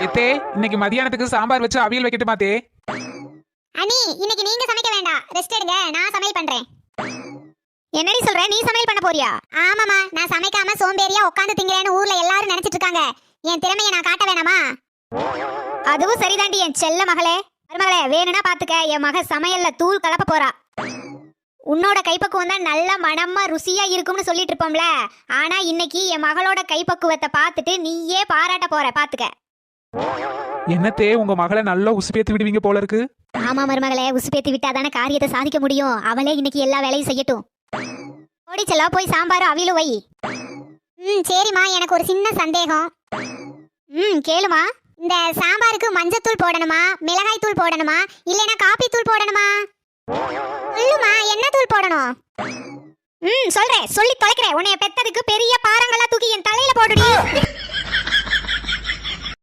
எத்தே இன்னைக்கு மதியானத்துக்கு சாம்பார் வச்சு அவியல் வைக்கட்டுமா தே? அண்ணி இன்னைக்கு நீங்க சமைக்க வேண்டாம், ரெஸ்ட் எடுங்க, நான் சமையல் பண்றேன். என்னடி சொல்ற, நீ சமையல் பண்ண போறியா? ஆமாமா, நான் சமைக்காம சோம்பேறியா உட்கார்ந்து திங்கறேன்னு ஊர்ல எல்லாரும் நினைச்சிட்டு இருக்காங்க. என் திறமையை நான் காட்ட வேணாமா? அதுவும் சரிதாண்டி என் செல்ல மகளே. மருமகளே வேணும்னா பாத்துக்க, என் மக சமையல்ல தூள் கலப்ப போறா. உன்னோட கைப்பக்குவம் தான் நல்ல மனமா ருசியா இருக்கும்னு சொல்லிட்டு இருப்போம்ல. ஆனா இன்னைக்கு என் மகளோட கைப்பக்குவத்தை பார்த்துட்டு நீயே பாராட்ட போற, பாத்துக்க. என்னத்தே உங்க மகளை நல்லா உசுப்பேத்தி விடுவீங்க போல இருக்கு. ஆமா மருமகளே, உசுப்பேத்தி விட்டாதானே காரியத்தை சாதிக்க முடியும். அவளே இன்னைக்கு எல்லா வேலையும் செய்யட்டும். ஓடி செல்ல, போய் சாம்பார் அவியலும் வை. சரிம்மா, எனக்கு ஒரு சின்ன சந்தேகம். கேளுமா. இந்த சாம்பாருக்கு மஞ்சத்தூள் போடணுமா, மிளகாய் தூள் போடணுமா, இல்லைன்னா காபி தூள் போடணுமா? சொல்லுமா, என்ன தூள் போடணும்? சொல்றேன், சொல்லி தொலைக்கிறேன். உன்னைய பெத்ததுக்கு பெரிய பாறங்களா தூக்கி என் தலையில போடுடி.